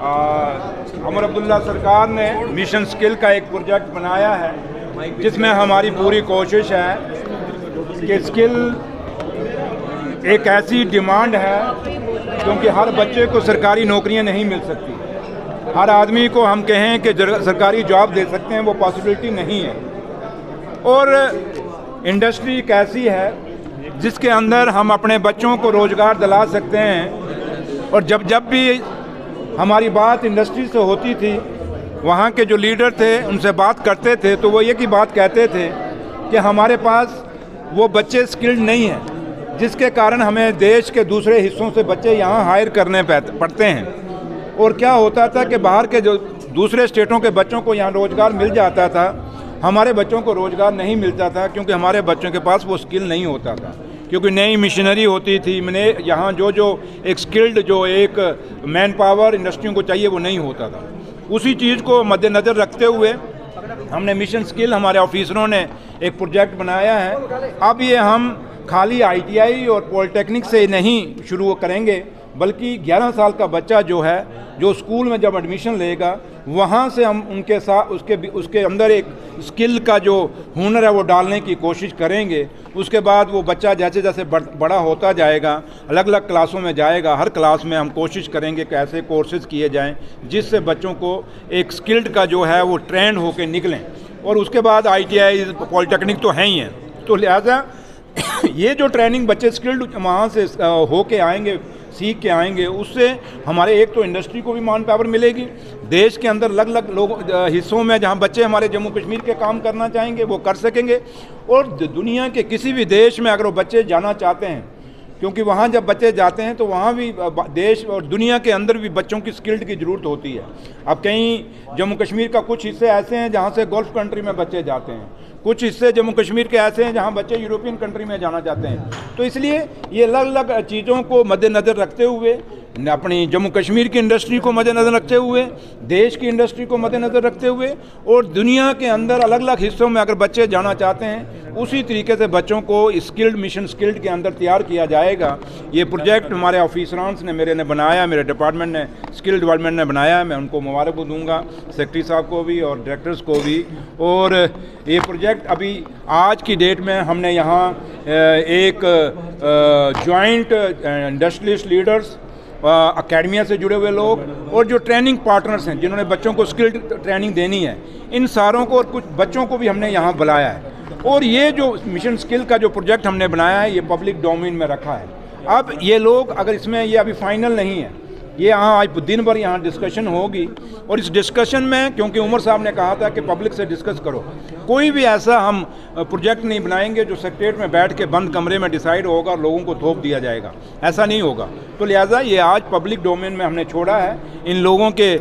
उमर अब्दुल्ला सरकार ने mission skill का एक प्रोजेक्ट बनाया है जिसमें हमारी पूरी कोशिश है कि स्किल एक ऐसी डिमांड है क्योंकि हर बच्चे को सरकारी नौकरियां नहीं मिल सकती। हर आदमी को हम कहें कि सरकारी जॉब दे सकते हैं, वो पॉसिबिलिटी नहीं है। और इंडस्ट्री एक ऐसी है जिसके अंदर हम अपने बच्चों को रोज़गार दिला सकते हैं। और जब जब भी हमारी बात इंडस्ट्री से होती थी, वहाँ के जो लीडर थे उनसे बात करते थे तो वो ये की बात कहते थे कि हमारे पास वो बच्चे स्किल्ड नहीं हैं, जिसके कारण हमें देश के दूसरे हिस्सों से बच्चे यहाँ हायर करने पड़ते हैं। और क्या होता था कि बाहर के जो दूसरे स्टेटों के बच्चों को यहाँ रोज़गार मिल जाता था, हमारे बच्चों को रोज़गार नहीं मिलता था क्योंकि हमारे बच्चों के पास वो स्किल नहीं होता था। क्योंकि नई मिशनरी होती थी, मैंने यहाँ जो एक स्किल्ड जो एक मैन पावर इंडस्ट्रियों को चाहिए वो नहीं होता था। उसी चीज़ को मद्देनज़र रखते हुए हमने मिशन स्किल, हमारे ऑफिसरों ने एक प्रोजेक्ट बनाया है। अब ये हम खाली ITI और पॉलिटेक्निक से नहीं शुरू करेंगे, बल्कि 11 साल का बच्चा जो है, जो स्कूल में जब एडमिशन लेगा, वहाँ से हम उनके साथ उसके अंदर एक स्किल का जो हुनर है वो डालने की कोशिश करेंगे। उसके बाद वो बच्चा जैसे जैसे बड़ा होता जाएगा, अलग अलग क्लासों में जाएगा, हर क्लास में हम कोशिश करेंगे कि ऐसे कोर्सेज़ किए जाएं जिससे बच्चों को एक स्किल्ड का जो है वो ट्रेंड होकर निकलें। और उसके बाद ITI पॉलिटेक्निक तो हैं ही हैं, तो लिहाजा ये जो ट्रेनिंग बच्चे स्किल्ड वहाँ से होके आएंगे, सीख के आएंगे, उससे हमारे एक तो इंडस्ट्री को भी मान पावर मिलेगी। देश के अंदर अलग अलग लोग हिस्सों में जहाँ बच्चे हमारे जम्मू कश्मीर के काम करना चाहेंगे वो कर सकेंगे। और दुनिया के किसी भी देश में अगर वो बच्चे जाना चाहते हैं, क्योंकि वहाँ जब बच्चे जाते हैं तो वहाँ भी देश और दुनिया के अंदर भी बच्चों की स्किल्ड की ज़रूरत होती है। अब कहीं जम्मू कश्मीर का कुछ हिस्से ऐसे हैं जहाँ से गल्फ़ कंट्री में बच्चे जाते हैं, कुछ हिस्से जम्मू कश्मीर के ऐसे हैं जहाँ बच्चे यूरोपियन कंट्री में जाना चाहते हैं। तो इसलिए ये अलग अलग चीज़ों को मद्देनज़र रखते हुए, अपनी जम्मू कश्मीर की इंडस्ट्री को मद्देनज़र रखते हुए, देश की इंडस्ट्री को मद्देनज़र रखते हुए और दुनिया के अंदर अलग अलग हिस्सों में अगर बच्चे जाना चाहते हैं, उसी तरीके से बच्चों को स्किल्ड मिशन स्किल्ड के अंदर तैयार किया जाएगा। ये प्रोजेक्ट हमारे ऑफिसरांस ने मेरे ने बनाया, मेरे डिपार्टमेंट ने स्किल डेवलपमेंट ने बनाया। मैं उनको मुबारक दूंगा, सेक्रेटरी साहब को भी और डायरेक्टर्स को भी। और ये प्रोजेक्ट अभी आज की डेट में हमने यहाँ एक जॉइंट इंडस्ट्रियलिस्ट लीडर्स, अकेडमिया से जुड़े हुए लोग और जो ट्रेनिंग पार्टनर्स हैं जिन्होंने बच्चों को स्किल्ड ट्रेनिंग देनी है, इन सारों को और कुछ बच्चों को भी हमने यहाँ बुलाया है। और ये जो मिशन स्किल का जो प्रोजेक्ट हमने बनाया है, ये पब्लिक डोमेन में रखा है। अब ये लोग अगर इसमें, ये अभी फाइनल नहीं है, ये यहाँ आज दिन भर यहाँ डिस्कशन होगी। और इस डिस्कशन में, क्योंकि उमर साहब ने कहा था कि पब्लिक से डिस्कस करो, कोई भी ऐसा हम प्रोजेक्ट नहीं बनाएंगे जो सेक्रेटरीट में बैठ के बंद कमरे में डिसाइड होगा और लोगों को थोप दिया जाएगा, ऐसा नहीं होगा। तो लिहाजा ये आज पब्लिक डोमेन में हमने छोड़ा है, इन लोगों के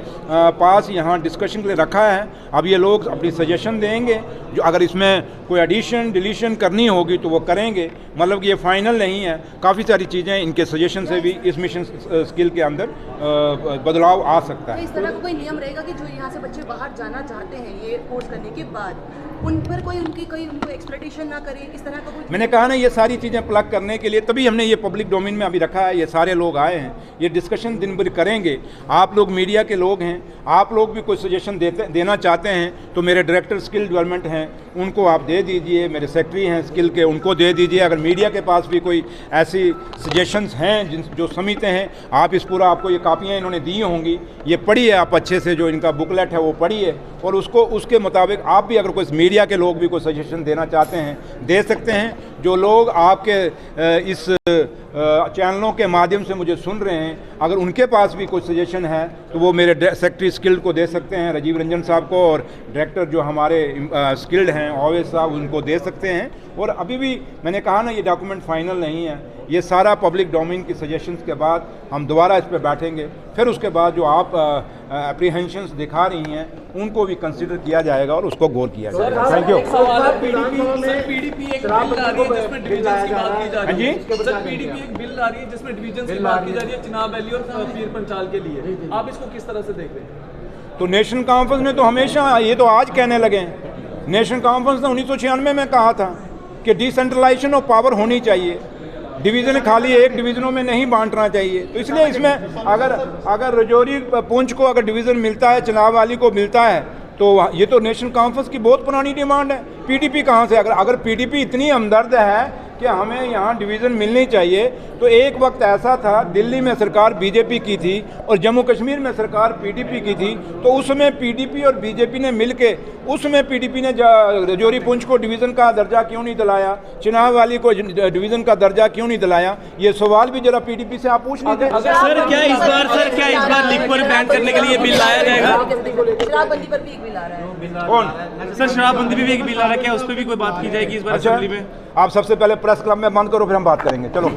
पास यहाँ डिस्कशन के लिए रखा है। अब ये लोग अपनी सजेशन देंगे, जो अगर इसमें कोई एडिशन डिलीशन करनी होगी तो वो करेंगे। मतलब कि ये फाइनल नहीं है, काफ़ी सारी चीज़ें इनके सजेशन से भी इस मिशन स्किल के अंदर बदलाव आ सकता है। तो इस तरह का कोई नियम रहेगा कि जो यहाँ से बच्चे बाहर जाना चाहते हैं ये कोर्स करने के बाद, उन पर कोई उनको एक्सप्लॉइटेशन ना करे, इस तरह का कोई? मैंने कहा ना, ये सारी चीज़ें प्लग करने के लिए तभी हमने ये पब्लिक डोमेन में अभी रखा है। ये सारे लोग आए हैं, ये डिस्कशन दिन भर करेंगे। आप लोग मीडिया के लोग हैं, आप लोग भी कोई सजेशन देना चाहते हैं तो मेरे डायरेक्टर स्किल डेवलपमेंट हैं, उनको आप दे दीजिए। मेरे सेक्रेटरी हैं स्किल के, उनको दे दीजिए। अगर मीडिया के पास भी कोई ऐसी सजेशंस हैं जो समझते हैं, आप इस पूरा, आपको ये कापियाँ इन्होंने दी होंगी, ये पढ़िए आप अच्छे से, जो इनका बुकलेट है वो पढ़िए और उसके मुताबिक आप भी अगर कोई मीडिया के लोग भी कोई सजेशन देना चाहते हैं दे सकते हैं। जो लोग आपके इस चैनलों के माध्यम से मुझे सुन रहे हैं, अगर उनके पास भी कोई सजेशन है तो वो मेरे सेक्रेटरी स्किल्ड को दे सकते हैं, राजीव रंजन साहब को, और डायरेक्टर जो हमारे स्किल्ड हैं ओवैस साहब, उनको दे सकते हैं। और अभी भी मैंने कहा ना, ये डॉक्यूमेंट फाइनल नहीं है, ये सारा पब्लिक डोमेन की सजेशंस के बाद हम दोबारा इस पर बैठेंगे। फिर उसके बाद जो आप एप्रीहेंशंस दिखा रही हैं उनको भी कंसिडर किया जाएगा और उसको गौर किया जाएगा। Thank you. पीडीपी एक बिल आ रही है जिसमें डिवीजन की बात की जा रही है। सर, पीडीपी एक बिल आ रही है जिसमें डिवीजन की बात की जा रही है चिनाब वैली और पीर पंचाल के लिए, आप इसको किस तरह से देख रहे हैं? तो नेशनल कॉन्फ्रेंस ने तो हमेशा, ये तो आज कहने लगे हैं, नेशनल कॉन्फ्रेंस ने 1996 में कहा था कि डिसेंट्रलाइजेशन ऑफ पावर होनी चाहिए। डिवीज़न खाली एक डिवीज़नों में नहीं बांटना चाहिए। तो इसलिए इसमें अगर रजौरी पुंछ को अगर डिवीज़न मिलता है, चिनाब वाली को मिलता है, तो ये तो नेशनल कॉन्फ्रेंस की बहुत पुरानी डिमांड है। पीडीपी कहाँ से, अगर पीडीपी इतनी हमदर्द है कि हमें यहाँ डिवीज़न मिलनी चाहिए, तो एक वक्त ऐसा था दिल्ली में सरकार बीजेपी की थी और जम्मू कश्मीर में सरकार पीडीपी की थी, तो उसमें पीडीपी और बीजेपी ने मिलके उसमें पीडीपी ने रजौरी पुंछ को डिवीज़न का दर्जा क्यों नहीं दिलाया, चिनाब वाली को डिवीज़न का दर्जा क्यों नहीं दिलाया, ये सवाल भी जरा पीडीपी से आप पूछ लीजिए। सर क्या इस बार लिक्वर बैन करने के लिए बिल लाया जाएगा? शराबबंदी पर भी एक बिल आ रहा है। कौन? सर शराबबंदी भी एक बिल आ रहा है, क्या उस पर भी कोई बात की जाएगी इस बार अच्छा, असेंबली में? आप सबसे पहले प्रेस क्लब में बंद करो, फिर हम बात करेंगे। चलो।